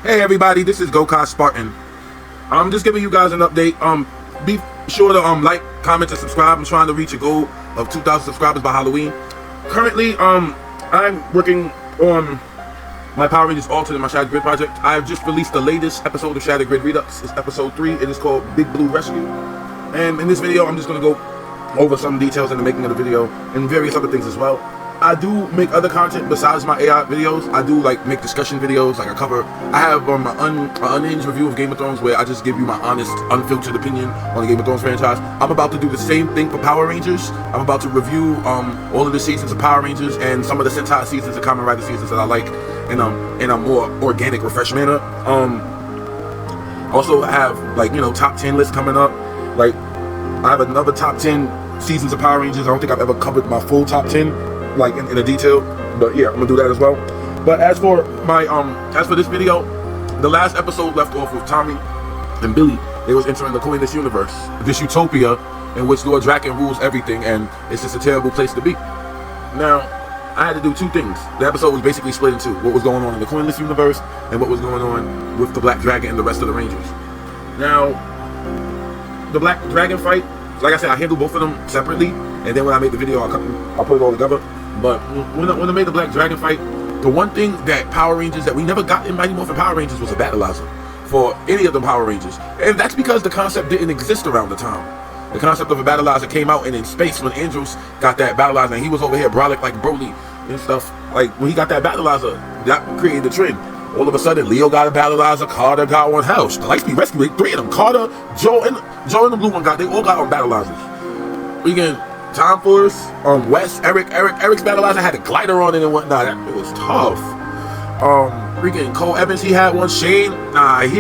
Hey everybody, this is Gokai Spartan. I'm just giving you guys an update. Be sure to like, comment, and subscribe. I'm trying to reach a goal of 2,000 subscribers by Halloween. Currently, I'm working on my Power Rangers Altered in my Shattered Grid project. I have just released the latest episode of Shattered Grid Redux. It's episode 3. It is called Big Blue Rescue. And in this video, I'm just going to go over some details in the making of the video and various other things as well. I do make other content besides my AI videos. I do like make discussion videos. Like I have an unhinged review of Game of Thrones where I just give you my honest, unfiltered opinion on the Game of Thrones franchise. I'm about to do the same thing for Power Rangers. I'm about to review all of the seasons of Power Rangers and some of the Sentai seasons and Kamen Rider seasons that I like in a more organic, refreshed manner. Also have top 10 lists coming up. Like I have another top 10 seasons of Power Rangers. I don't think I've ever covered my full top 10 like in a detail, but yeah, I'm gonna do that as well. But as for my as for this video, the last episode left off with Tommy and Billy. They was entering the Coinless universe, this utopia in which Lord Draken rules everything, and it's just a terrible place to be. Now, I had to do two things. The episode was basically split into what was going on in the Coinless universe and what was going on with the Black Dragon and the rest of the Rangers. Now, the Black Dragon fight, like I said, I handled both of them separately, and then when I made the video, I'll put it all together. But when I made the Black Dragon fight, the one thing that Power Rangers that we never got in Mighty Morphin Power Rangers was a battleizer for any of the Power Rangers, and that's because the concept didn't exist around the time. The concept of a battleizer came out in space when Andros got that battleizer, and he was over here brolic like Broly and stuff. Like when he got that battleizer, that created the trend. All of a sudden, Leo got a battleizer, Carter got one. Hell, the Lightspeed Rescue, 3 of them. Carter, Joe, and the blue one they all got on battleizers. We can. Time Force, Wes, Eric's battleizer had a glider on it and whatnot. It was tough. Freaking Cole Evans, he had one. Shane,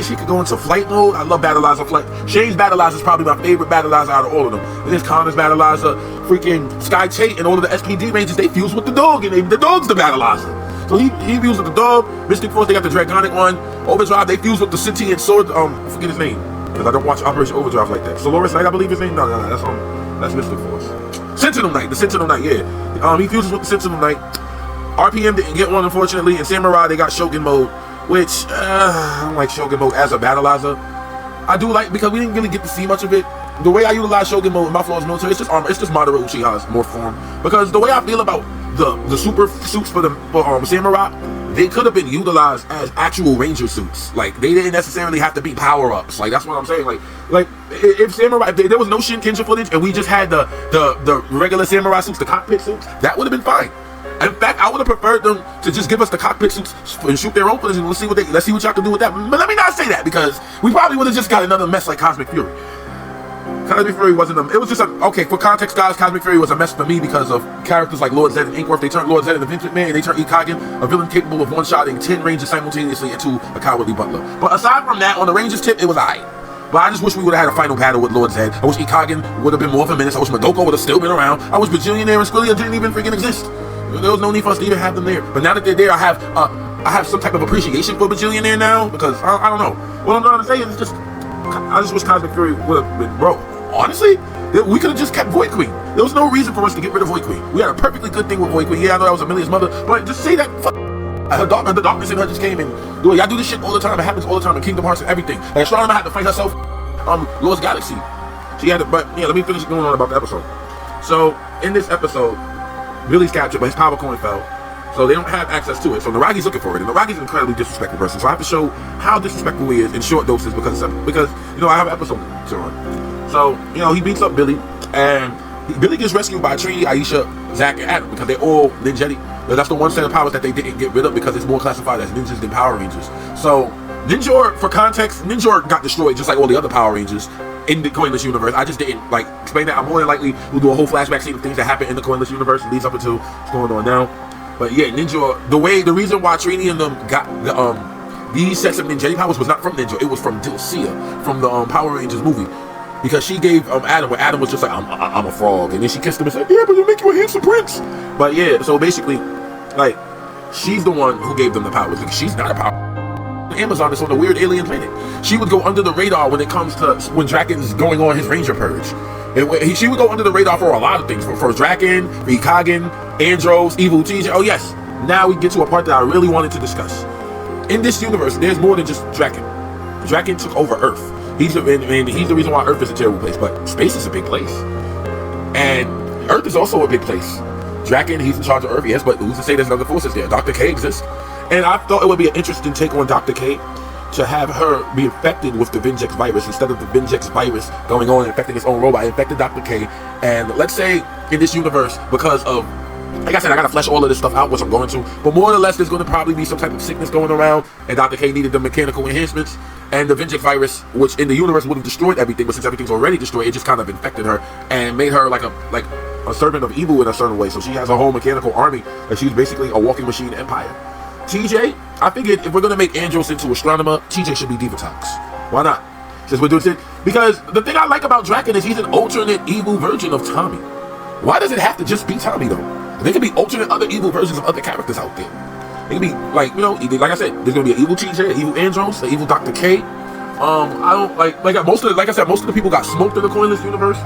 she could go into flight mode. I love battleizer flight. Shane's battleizer is probably my favorite battleizer out of all of them. Then there's Connor's battleizer. Freaking Sky Tate and all of the SPD Rangers, they fuse with the dog, and the dog's the battleizer. So he fused with the dog. Mystic Force, they got the Dragonic one. Overdrive, they fused with the sentient sword. I forget his name because I don't watch Operation Overdrive like that. Solaris Knight, I believe his name. No, that's Mystic Force. Sentinel Knight, the Sentinel Knight, yeah. He fuses with the Sentinel Knight. RPM didn't get one, unfortunately. And Samurai, they got Shogun mode, which I don't like Shogun mode as a battleizer. I do like, because we didn't really get to see much of it. The way I utilize Shogun mode in my Flawless Military, it's just Madara Uchiha's morph form. Because the way I feel about the super suits for Samurai, they could have been utilized as actual Ranger suits. Like they didn't necessarily have to be power-ups. Like that's what I'm saying. Like if there was no Shinkenja footage and we just had the regular Samurai suits, the cockpit suits, that would have been fine. In fact, I would have preferred them to just give us the cockpit suits and shoot their own footage, and let's see what y'all can do with that. But let me not say that, because we probably would have just got another mess like Cosmic Fury. Cosmic Fury wasn't it was just okay, for context guys, Cosmic Fury was a mess for me because of characters like Lord Zed and Inkworth. They turned Lord Zed into Vince McMahon, and they turned Ikagen, a villain capable of one-shotting 10 Rangers simultaneously, into a cowardly butler. But aside from that, on the Rangers tip, it was alright. But I just wish we would have had a final battle with Lord Zed. I wish Ikagen would have been more of a menace. I wish Madoko would have still been around. I wish Bajillionaire and Squillia didn't even freaking exist. There was no need for us to even have them there. But now that they're there, I have some type of appreciation for Bajillionaire now, because I don't know. What I'm trying to say is I just wish Cosmic Fury would have been broke. Honestly, we could have just kept Void Queen. There was no reason for us to get rid of Void Queen. We had a perfectly good thing with Void Queen. Yeah, I know that was Amelia's mother, but just say that the darkness in her just came in. Y'all do this shit all the time. It happens all the time in Kingdom Hearts and everything. Like Astronomer had to fight herself Lost Galaxy. She had to, but yeah, let me finish going on about the episode. So in this episode, Billy's captured, but his power coin fell. So they don't have access to it. So Naragi's looking for it, and Naragi's an incredibly disrespectful person. So I have to show how disrespectful he is in short doses because I have an episode to run. So, he beats up Billy, and Billy gets rescued by Trini, Aisha, Zack, and Adam, because they're all Ninjetti. That's the one set of powers that they didn't get rid of because it's more classified as ninjas than Power Rangers. So, Ninjor, for context, Ninjor got destroyed just like all the other Power Rangers in the Coinless universe. I just didn't, explain that. I'm more than likely we'll do a whole flashback scene of things that happen in the Coinless universe and leads up into what's going on now. But yeah, Ninjor, the reason why Trini and them got these sets of Ninjetti powers was not from Ninjor, it was from Dilcia, from the Power Rangers movie. Because she gave Adam, where Adam was just like, I'm a frog. And then she kissed him and said, yeah, but it'll make you a handsome prince. But yeah, so basically, she's the one who gave them the powers. Because she's not a power. Amazon is on a weird alien planet. She would go under the radar when it comes to when Draken's going on his Ranger purge. She would go under the radar for a lot of things. For Draken, for Ikagen, Andros, Evil TJ. Oh yes, now we get to a part that I really wanted to discuss. in this universe, there's more than just Draken. Draken took over Earth. He's the reason why Earth is a terrible place, but space is a big place. And Earth is also a big place. Draken, he's in charge of Earth, yes, but who's to say there's other forces there? Dr. K exists. And I thought it would be an interesting take on Dr. K to have her be infected with the Vinjex virus instead of the Vinjex virus going on and infecting its own robot. It infected Dr. K. And let's say in this universe, because of, like I said, I gotta flesh all of this stuff out, which I'm going to, but more or less there's going to probably be some type of sickness going around, and Dr. K needed the mechanical enhancements, and the Vinjex virus, which in the universe would have destroyed everything, but since everything's already destroyed, it just kind of infected her and made her like a servant of evil in a certain way. So she has a whole mechanical army, and she's basically a walking machine empire. TJ, I figured if we're gonna make Andros into astronomer, TJ should be Divatox. Why not? Since we're doing it, because the thing I like about Draken is he's an alternate evil version of Tommy. Why does it have to just be Tommy though? There could be alternate other evil versions of other characters out there. It could be like, you know, like I said, there's gonna be an evil TJ, an evil Andros, an evil Dr. K. I don't like most of the people got smoked in the Coinless universe,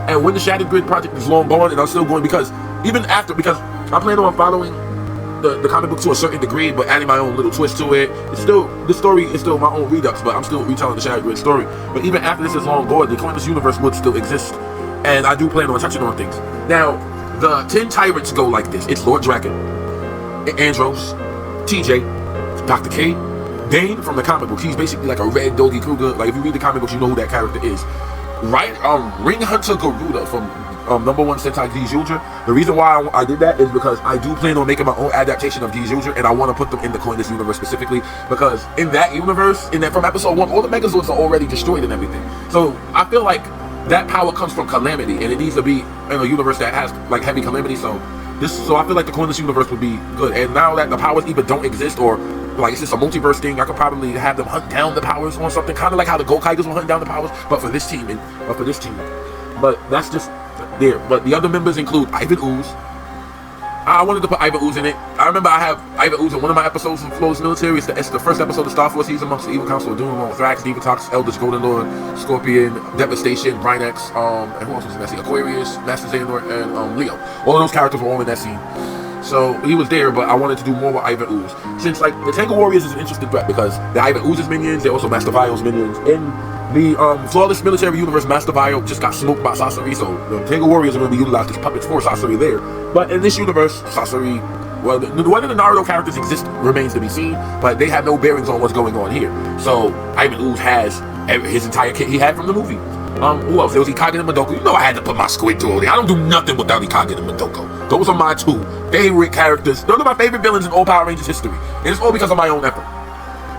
and when the Shattered Grid project is long gone, and I'm still going because I plan on following the comic book to a certain degree, but adding my own little twist to it. The story is still my own Redux, but I'm still retelling the Shattered Grid story. But even after this is long gone, the Coinless universe would still exist, and I do plan on touching on things. Now, the 10 tyrants go like this. It's Lord Draken, Andros, TJ, Dr. K, Dane from the comic book. He's basically like a red Doggy Kruger. Like if you read the comic books, you know who that character is. Right, Ring Hunter Garuda from #1 Sentai D's Ultra. The reason why I did that is because I do plan on making my own adaptation of D's Ultra, and I want to put them in the Coinless universe specifically because in that universe, from episode 1, all the Megazords are already destroyed and everything. So I feel like that power comes from Calamity, and it needs to be in a universe that has like heavy Calamity. So I feel like the Coinless universe would be good. And now that the powers either don't exist or like it's just a multiverse thing, I could probably have them hunt down the powers on something, kind of like how the Gokaigers were hunting down the powers, but for this team But that's just there. But the other members include Ivan Ooze. I wanted to put Ivan Ooze in it. I remember I have Ivan Ooze in one of my episodes from Flow's Military. It's the first episode of Star Force. He's amongst the Evil Council of Doom, along with Thrax, Divatox, Eldritch, Golden Lord, Scorpion, Devastation, Brynex, and who else was in that scene? Aquarius, Master Xehanort, and Leo. All of those characters were all in that scene. So he was there, but I wanted to do more with Ivan Ooze. Since like the Tangle Warriors is an interesting threat because the Ivan Ooze's minions, they're also Master Vio's minions. In the Flawless Military Universe, Master Vio just got smoked by Sasori, so the Tangle Warriors are going to be utilized as puppets for Sasori there. But in this universe, Sasori, well, whether the Naruto characters exist remains to be seen, but they have no bearings on what's going on here. So Ivan Ooze has his entire kit he had from the movie. Who else? There was Ikage and Madoka. You know I had to put my squid through there. I don't do nothing without Ikage and Madoka. Those are my two favorite characters. Those are my favorite villains in all Power Rangers history. And it's all because of my own effort.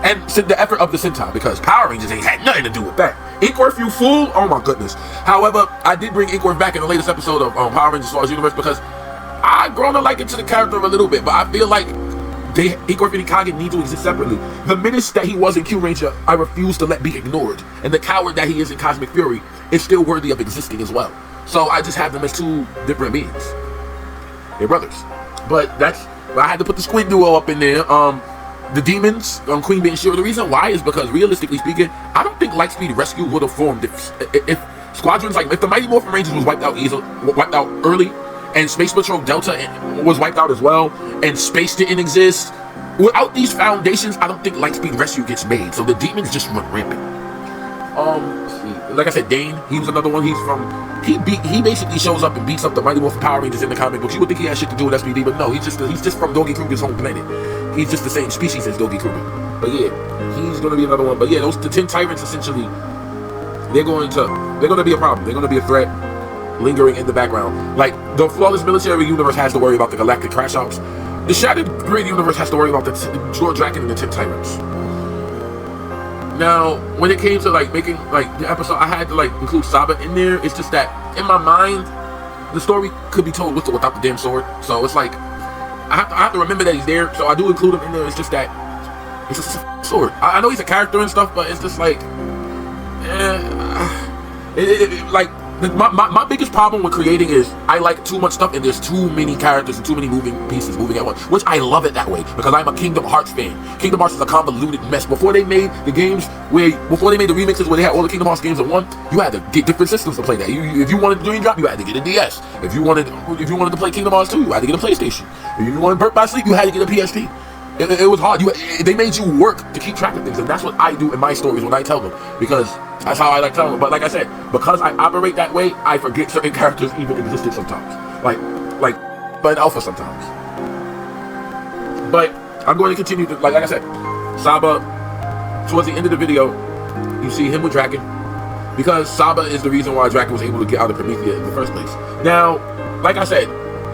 And the effort of the Sentai, because Power Rangers ain't had nothing to do with that. Inkworth, you fool! Oh my goodness. However, I did bring Inkworth back in the latest episode of Power Rangers Stars Universe because I've grown to like into the character a little bit, but I feel like Inkworth and Ikage need to exist separately. The menace that he was in Q Ranger, I refuse to let be ignored. And the coward that he is in Cosmic Fury is still worthy of existing as well. So I just have them as two different beings. They're brothers. But I had to put the Squid Duo up in there. The demons, Queen Bee and Shiro. The reason why is because realistically speaking, I don't think Lightspeed Rescue would have formed if squadrons like if the Mighty Morphin Rangers was wiped out early, and Space Patrol Delta was wiped out as well, and Space didn't exist. Without these foundations, I don't think Lightspeed Rescue gets made. So the demons just run rampant. Like I said, Dane, he was another one. He basically shows up and beats up the Mighty Morphin Power Rangers in the comic books. You would think he has shit to do with SPD, but no, he's just from Doggy Kruger's home planet. He's just the same species as Doggy Kruger. But yeah, he's gonna be another one. But yeah, the 10 tyrants essentially, they're gonna be a problem. They're gonna be a threat lingering in the background. Like the Flawless Military Universe has to worry about the Galactic Crash Outs. The Shattered Grid Universe has to worry about the Lord Draken and the 10 tyrants. Now, when it came to like making like the episode, I had to like include Saba in there. It's just that in my mind, the story could be told with or without the damn sword. So it's like I have to remember that he's there. So I do include him in there. It's just that it's just a sword. I know he's a character and stuff, but it's just like, like my biggest problem with creating is I like too much stuff and there's too many characters and too many moving pieces moving at once, which I love it that way because I'm a Kingdom Hearts fan. Kingdom Hearts is a convoluted mess. Before they made the remixes where they had all the Kingdom Hearts games in one, you had to get different systems to play that. If you wanted Dream Drop, you had to get a DS. If you wanted to play Kingdom Hearts 2, you had to get a PlayStation. If you wanted Birth by Sleep, you had to get a PSP. It was hard. They made you work to keep track of things, and that's what I do in my stories when I tell them, because that's how I like telling them. But like I said, because I operate that way, I forget certain characters even existed sometimes, like but Alpha sometimes. But I'm going to continue to, like I said, Saba. Towards the end of the video, you see him with Draken, because Saba is the reason why Draken was able to get out of Promethea in the first place. Now, like I said,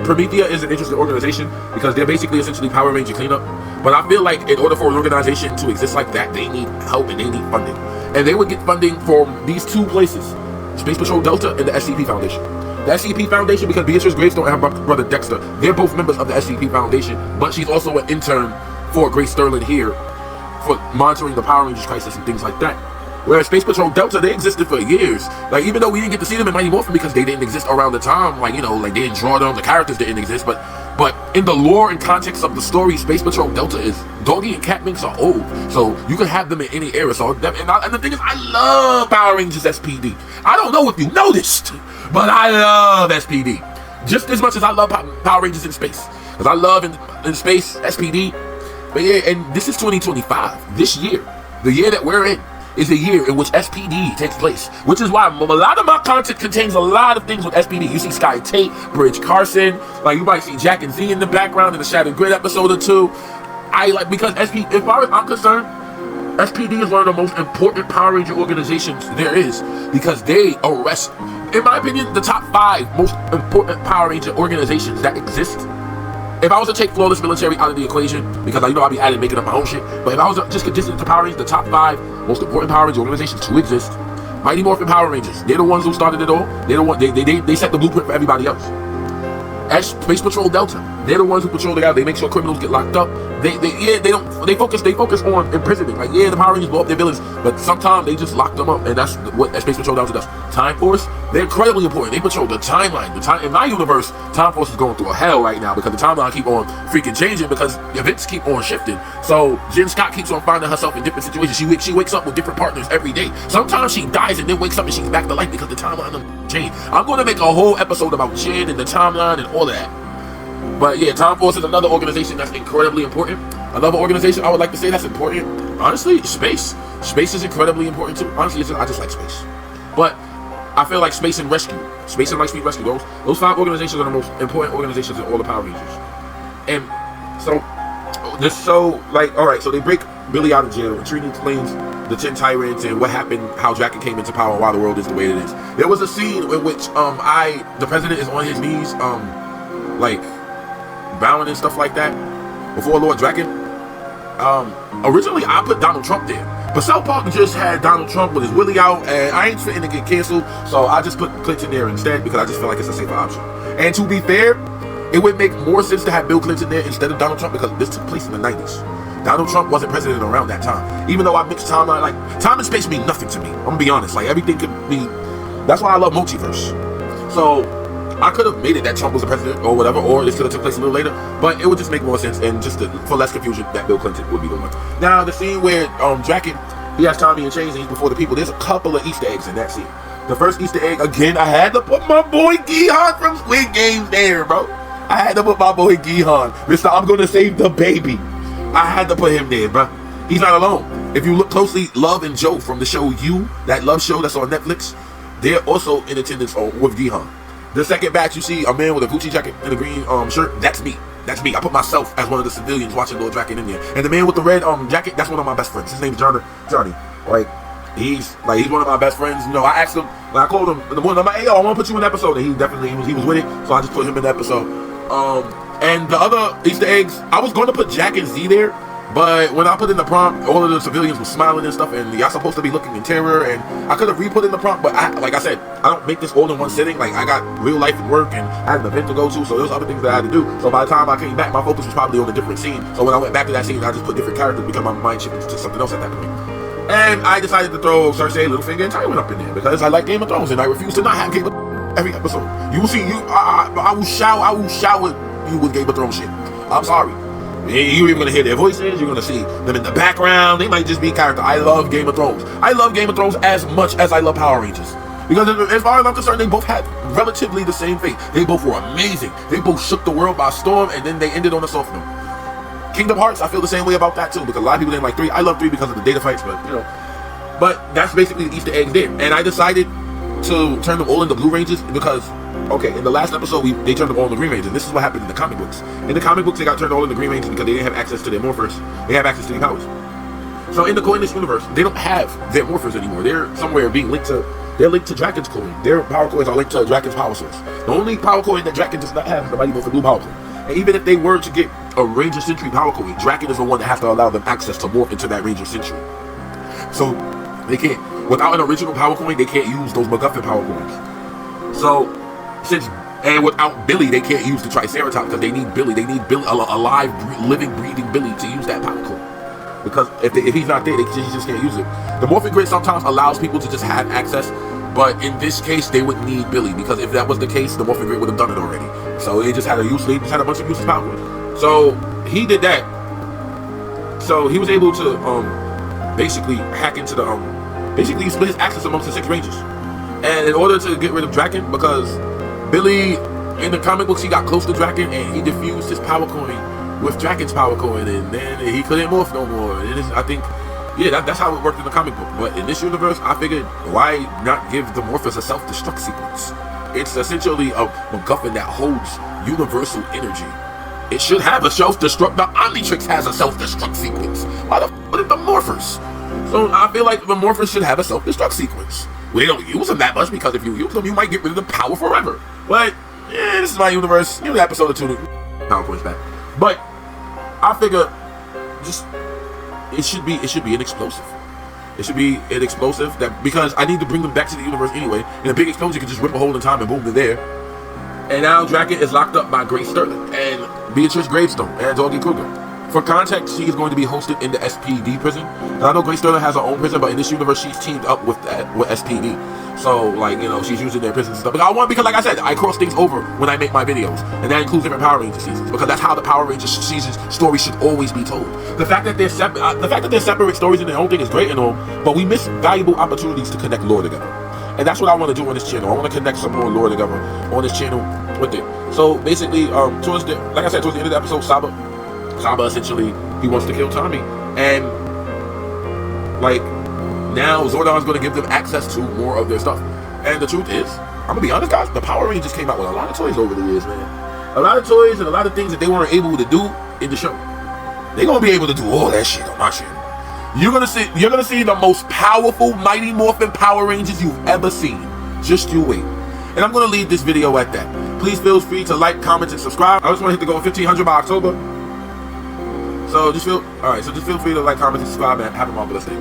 Promethea is an interesting organization because they're basically essentially Power Ranger cleanup. But I feel like in order for an organization to exist like that, they need help and they need funding. And they would get funding from these two places, Space Patrol Delta and the SCP Foundation. The SCP Foundation, because Beatrice Gravestone and her brother Dexter, they're both members of the SCP Foundation, but she's also an intern for Grace Sterling here for monitoring the Power Rangers crisis and things like that. Whereas Space Patrol Delta, they existed for years. Like, even though we didn't get to see them in Mighty Morphin because they didn't exist around the time, like, you know, like they didn't draw them, the characters didn't exist, but in the lore and context of the story, Space Patrol Delta is, Doggy and Cat Minx are old, so you can have them in any era. So, and the thing is, I love Power Rangers SPD. I don't know if you noticed, but I love SPD just as much as I love Power Rangers in space, because I love in space SPD. But yeah, and this is 2025. This year, the year that we're in, is a year in which SPD takes place, which is why a lot of my content contains a lot of things with SPD. You see Sky Tate, Bridge Carson, like you might see Jack and Z in the background in the Shattered Grid episode or two. Because SPD, as far as I'm concerned, SPD is one of the most important Power Ranger organizations there is, because they arrest, in my opinion, the top 5 most important Power Ranger organizations that exist. If I was to take Flawless Military out of the equation, because I know I'll be adding, making up my own shit, but if I was to just condition to Power Rangers, the top 5 most important Power Ranger organizations to exist, Mighty Morphin Power Rangers, they're the ones who started it all. They're the one, they set the blueprint for everybody else. Space Patrol Delta, they're the ones who patrol it out. They make sure criminals get locked up. They focus on imprisoning. Like, yeah, the Power Rangers blow up their villains, but sometimes they just lock them up, and that's what Space Patrol Delta does. Time Force, they're incredibly important. They patrol the timeline. In my universe, Time Force is going through a hell right now because the timeline keep on freaking changing because events keep on shifting. So Jen Scott keeps on finding herself in different situations. She wakes up with different partners every day. Sometimes she dies and then wakes up and she's back to life because the timeline changed. I'm going to make a whole episode about Jen and the timeline and all of that. But yeah, Time Force is another organization that's incredibly important. Another organization I would like to say that's important, honestly, space. Space is incredibly important too. Honestly, I just like space. But I feel like Space and Rescue, Space and Lightspeed Rescue, those 5 organizations are the most important organizations in all the Power Rangers. And alright, so they break Billy out of jail, and Trini explains the 10 tyrants and what happened, how Draken came into power and why the world is the way it is. There was a scene in which the president is on his knees, like bowing and stuff like that before Lord Draken. Originally I put Donald Trump there, but South Park just had Donald Trump with his willy out, and I ain't fitting to get canceled, so I just put Clinton there instead because I just feel like it's a safer option. And to be fair, it would make more sense to have Bill Clinton there instead of Donald Trump because this took place in the 90s. Donald Trump wasn't president around that time. Even though I mixed timeline, like time and space mean nothing to me. I'm gonna be honest, like everything could be. That's why I love multiverse. So I could have made it that Trump was the president or whatever, or this could have took place a little later, but it would just make more sense, and just for less confusion, that Bill Clinton would be the one. Now, the scene where Draken, he has Tommy and Chains and he's before the people, there's a couple of Easter eggs in that scene. The first Easter egg, again, I had to put my boy Gihan from Squid Games there, bro. I had to put my boy Gihan, Mr. I'm gonna save the baby. I had to put him there, bro. He's not alone. If you look closely, Love and Joe from the show You, that Love show that's on Netflix, they're also in attendance with Gihan. The second batch, you see a man with a Gucci jacket and a green shirt. That's me. That's me. I put myself as one of the civilians watching Lord Draken in there. And the man with the red jacket, that's one of my best friends. His name's Johnny. Like he's one of my best friends. You know, I asked him, I called him in the morning. I'm like, hey, yo, I want to put you in the episode. And he was with it. So I just put him in the episode. And the other Easter eggs, I was going to put Jack and Z there, but when I put in the prompt, all of the civilians were smiling and stuff, and y'all supposed to be looking in terror, and I could have re-put in the prompt, but like I said, I don't make this all in one sitting. Like, I got real life and work, and I had an event to go to, so there's other things that I had to do. So by the time I came back, my focus was probably on a different scene. So when I went back to that scene, I just put different characters because my mind shifted to something else at that point. And I decided to throw Cersei, Littlefinger, and Tywin up in there because I like Game of Thrones, and I refuse to not have Game of Thrones every episode. You will see, I will shower you with Game of Thrones shit. I'm sorry. You're even gonna hear their voices. You're gonna see them in the background. They might just be character. I love Game of Thrones. I love Game of Thrones as much as I love Power Rangers, because as far as I'm concerned, they both had relatively the same fate. They both were amazing. They both shook the world by storm, and then they ended on a soft note. Kingdom Hearts, I feel the same way about that too, because a lot of people didn't like 3. I love 3 because of the data fights, but you know. But that's basically the Easter eggs there. And I decided to turn them all into Blue Rangers because, okay, in the last episode, they turned them all into Green Rangers. This is what happened in the comic books. In the comic books, they got turned all into Green Rangers because they didn't have access to their morphers. They have access to their powers. So in this universe, they don't have their morphers anymore. They're somewhere being linked to, they're linked to Draken's coin. Their power coins are linked to Draken's power source. The only power coin that Draken does not have is the Mighty Morphin Blue power coin. And even if they were to get a Ranger Sentry power coin, Draken is the one that has to allow them access to morph into that Ranger Sentry. So they can't. Without an original power coin, they can't use those MacGuffin power coins. So, and without Billy, they can't use the Triceratops because they need Billy. They need Billy, a live, living, breathing Billy to use that power coin. Because if he's not there, he just can't use it. The Morphin Grid sometimes allows people to just have access, but in this case, they would need Billy because if that was the case, the Morphin Grid would have done it already. So they just had a bunch of useless power coins. So he did that. So he was able to basically hack into the basically he split his access amongst the 6 Rangers. And in order to get rid of Draken, because Billy, in the comic books, he got close to Draken and he diffused his power coin with Draken's power coin, and then he couldn't morph no more. And I think, yeah, that's how it worked in the comic book. But in this universe, I figured, why not give the Morphers a self-destruct sequence? It's essentially a MacGuffin that holds universal energy. It should have a self-destruct. The Omnitrix has a self-destruct sequence. Why the f*** did the Morphers? So I feel like the Morphers should have a self-destruct sequence. We don't use them that much because if you use them, you might get rid of the power forever. But yeah, this is my universe. New episode or 2, power points back. But I figure, it should be an explosive. It should be an explosive because I need to bring them back to the universe anyway. In a big explosion, you can just rip a hole in time and boom, they're there. And now Draken is locked up by Grace Sterling and Beatrice Gravestone and Doggy Kruger. For context, she is going to be hosted in the SPD prison. And I know Grace Sterling has her own prison, but in this universe, she's teamed up with SPD. So, like, you know, she's using their prisons and stuff. But because like I said, I cross things over when I make my videos. And that includes different Power Ranger seasons. Because that's how the Power Ranger seasons story should always be told. The fact that they're separate stories in their own thing is great and all, but we miss valuable opportunities to connect lore together. And that's what I want to do on this channel. I want to connect some more lore together on this channel with it. So basically, towards the end of the episode, Saba essentially, he wants to kill Tommy. And like, now Zordon's going to give them access to more of their stuff. And the truth is, I'm going to be honest guys, the Power Rangers came out with a lot of toys over the years, man. A lot of toys and a lot of things that they weren't able to do in the show. They're going to be able to do all that shit on my channel. You're gonna see the most powerful Mighty Morphin Power Rangers you've ever seen. Just you wait. And I'm gonna leave this video at that. Please feel free to like, comment, and subscribe. I just want to hit the goal of 1,500 by October. So just feel free to like, comment, and subscribe, and have a marvelous day.